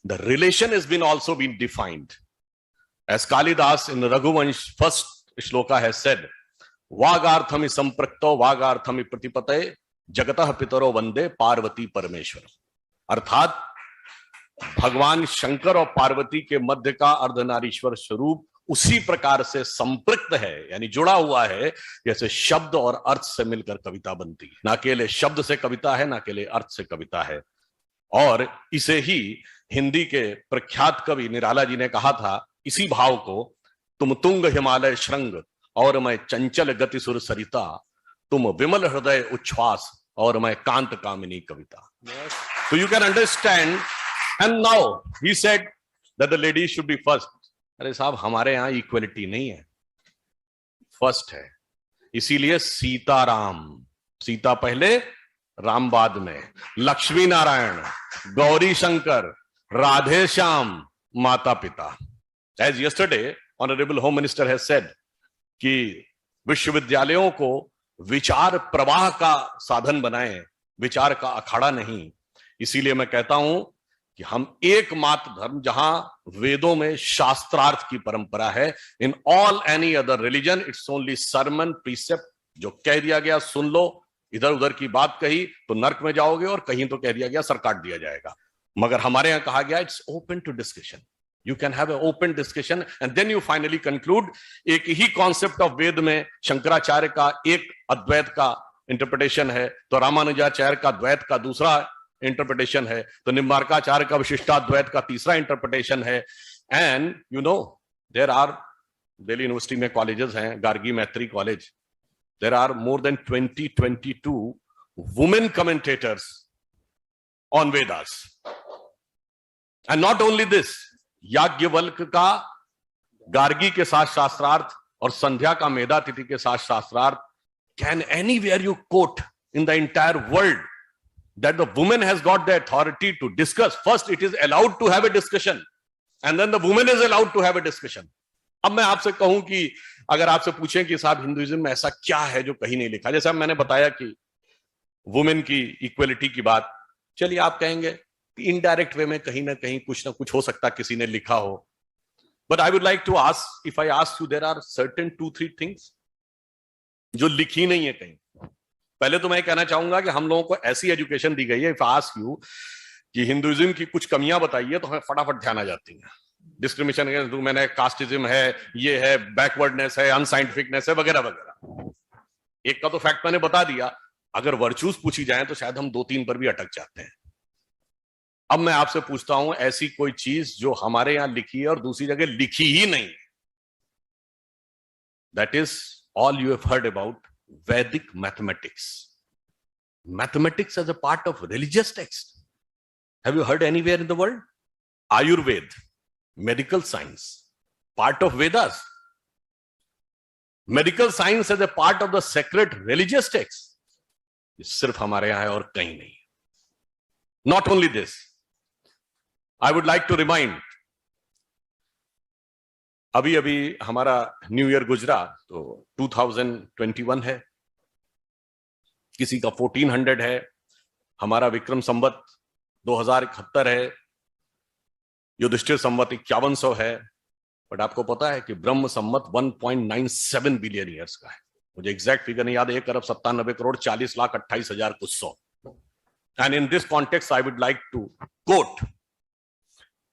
the relation has been also been defined. As Kalidas in Raghuvansh first shloka has said, Vagarthami samprakto vagarthami pratipate जगतः पितरो वंदे पार्वती परमेश्वर। अर्थात भगवान शंकर और पार्वती के मध्य का अर्धनारीश्वर स्वरूप उसी प्रकार से संपृक्त है, यानी जुड़ा हुआ है, जैसे शब्द और अर्थ से मिलकर कविता बनती है। ना अकेले शब्द से कविता है, ना अकेले अर्थ से कविता है। और इसे ही हिंदी के प्रख्यात कवि निराला जी ने कहा था, इसी भाव को, तुम तुंग हिमालय श्रृंग और मैं चंचल गति सुर सरिता, तुम विमल हृदय उच्छ्वास और मैं कांत कामिनी कविता। So you can understand. And now he said that the ladies should be first. अरे साहब, हमारे यहां इक्वलिटी नहीं है, फर्स्ट है। इसीलिए सीताराम, सीता पहले राम बाद में, लक्ष्मी नारायण, गौरी शंकर, राधे श्याम, माता पिता। As yesterday honorable home minister has said कि विश्वविद्यालयों को विचार प्रवाह का साधन बनाएं, विचार का अखाड़ा नहीं। इसीलिए मैं कहता हूं कि हम एकमात्र धर्म जहां वेदों में शास्त्रार्थ की परंपरा है। In all any other religion it's only sermon precept, जो कह दिया गया सुन लो, इधर उधर की बात कही तो नर्क में जाओगे, और कहीं तो कह दिया गया सर काट दिया जाएगा। मगर हमारे यहां कहा गया it's open to discussion, you can have an open discussion and then you finally conclude। एक ही कॉन्सेप्ट ऑफ वेद में शंकराचार्य का एक अद्वैत का इंटरप्रिटेशन है, तो रामानुजाचार्य का द्वैत का दूसरा इंटरप्रिटेशन है, तो निम्बार्काचार्य का विशिष्टाद्वैत का तीसरा इंटरप्रिटेशन है। And you know there are, Delhi university में कॉलेजेस हैं, Gargi Maitri college, there are more than 22 women commentators on Vedas. And not only this, Yajnavalkya का गार्गी के साथ शास्त्रार्थ और संध्या का मेधातिथि के साथ शास्त्रार्थ, can anywhere you quote in the entire world that the woman has got the authority to discuss? First it is allowed to have a discussion and then the woman is allowed to have a discussion। अब मैं आपसे कहूं कि अगर आपसे पूछें कि साहब हिंदुइज्म में ऐसा क्या है जो कहीं नहीं लिखा, जैसे मैंने बताया कि वुमेन की इक्वलिटी की बात, चलिए आप कहेंगे कि इनडायरेक्ट वे में कहीं ना कहीं कुछ ना कुछ हो सकता किसी ने लिखा हो। But I would like to ask, if I ask you, there are certain 2-3 things जो लिखी नहीं है कहीं। पहले तो मैं कहना चाहूंगा कि हम लोगों को ऐसी एजुकेशन दी गई है, इफ आई आस्क यू कि हिंदुइज्म की कुछ कमियां बताइए तो हमें फटाफट ध्यान आ जाती है। डिस्क्रिमिनेशन अगेंस्ट वुमेन है, कास्टिज्म है, ये है, बैकवर्डनेस है, अनसाइंटिफिकनेस है, वगैरह वगैरह। एक का तो फैक्ट मैंने बता दिया, अगर वर्चूज पूछी जाए तो शायद हम 2-3 पर भी अटक जाते हैं। अब मैं आपसे पूछता हूं ऐसी कोई चीज जो हमारे यहां लिखी है और दूसरी जगह लिखी ही नहीं। That is all you have heard about Vedic mathematics. Mathematics as a part of religious text. Have you heard anywhere in the world? Ayurveda, medical science, part of Vedas. Medical science as a part of the sacred religious text. ये सिर्फ हमारे यहां है और कहीं नहीं। Not only this, I would like to remind, अभी अभी हमारा न्यू ईयर गुजरा तो 2021 है, किसी का 1400 है, हमारा विक्रम संवत 2071 है, युधिष्ठिर संवत 5100 है। बट आपको पता है कि ब्रह्म संवत 1.97 बिलियन ईयर्स का है। मुझे एग्जैक्ट फिगर नहीं याद, 1,97,40,28,000 कुछ सौ। And in this context I would like to quote,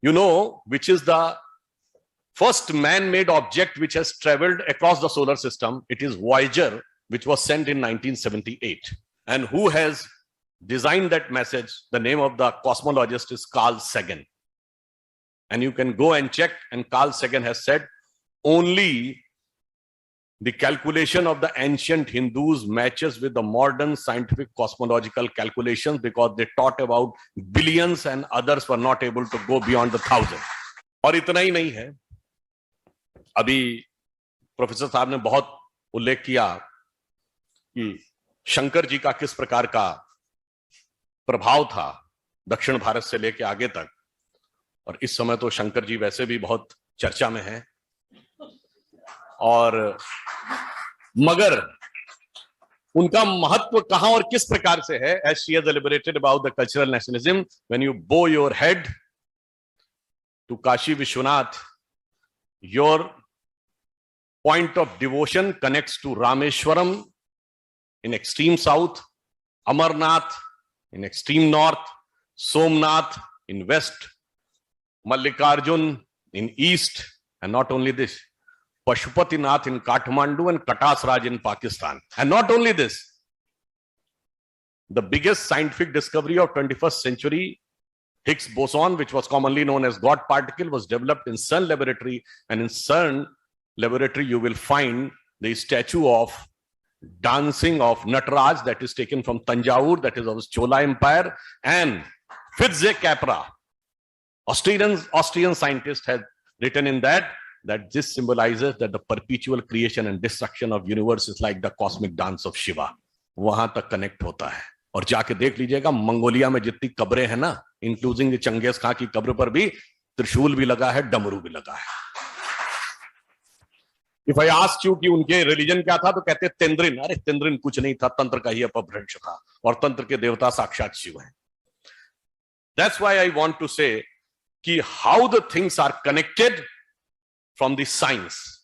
you know which is the first man-made object which has traveled across the solar system. It is Voyager, which was sent in 1978. And who has designed that message? The name of the cosmologist is Carl Sagan. And you can go and check, and Carl Sagan has said only the calculation of the ancient Hindus matches with the modern scientific cosmological calculations, because they taught about billions and others were not able to go beyond the 1000. और इतना ही नहीं है, अभी professor साहब ने बहुत उल्लेख किया कि शंकर जी का किस प्रकार का प्रभाव था दक्षिण भारत से लेकर आगे तक, और इस समय तो शंकर जी वैसे भी बहुत चर्चा में हैं। और मगर उनका महत्व कहां और किस प्रकार से है? As she has deliberated about the cultural nationalism, when you bow your head to Kashi Vishwanath, your point of devotion connects to Rameshwaram in extreme south, Amarnath in extreme north, Somnath in west, Mallikarjun in east, and not only this, Pashupatinath in Kathmandu and Katasraj in Pakistan. And not only this, the biggest scientific discovery of 21st century, Higgs boson, which was commonly known as God particle, was developed in CERN laboratory. And in CERN laboratory, you will find the statue of dancing of Nataraj that is taken from Tanjavur, that is of Chola Empire, and Fitze Capra, Austrian scientist, has written in that this symbolizes that the perpetual creation and destruction of universe is like the cosmic dance of Shiva. वहां तक connect होता है. और जाके देख लीजिएगा, Mongolia में जितनी कब्रें हैं ना, इंक्लूडिंग चंगेज खां की कब्र पर भी त्रिशूल भी लगा है, डमरू भी लगा है. If I asked you कि उनके रिलीजन क्या था, तो कहते तेंद्रिन. अरे तेंद्रिन कुछ नहीं था, तंत्र का ही अपभ्रंश था, और तंत्र के देवता साक्षात शिव हैं. That's why I want to say कि how the things are connected from the science.